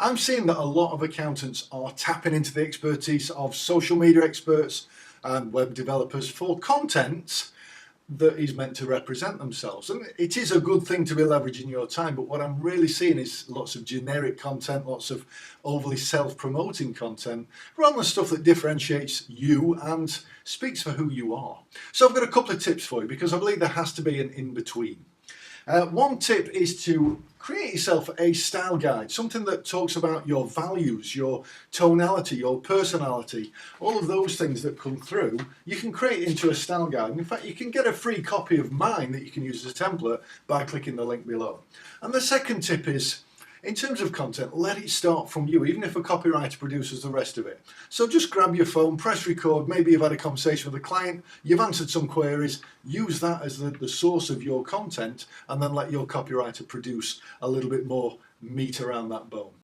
I'm seeing that a lot of accountants are tapping into the expertise of social media experts and web developers for content that is meant to represent themselves. And it is a good thing to be leveraging your time, but what I'm really seeing is lots of generic content, lots of overly self-promoting content, rather than stuff that differentiates you and speaks for who you are. So I've got a couple of tips for you, because I believe there has to be an in-between. One tip is to create yourself a style guide, something that talks about your values, your tonality, your personality, all of those things that come through. You can create into a style guide. In fact, you can get a free copy of mine that you can use as a template by clicking the link below. And the second tip is, in terms of content, let it start from you, even if a copywriter produces the rest of it. So just grab your phone, press record, maybe you've had a conversation with a client, you've answered some queries, use that as the source of your content, and then let your copywriter produce a little bit more meat around that bone.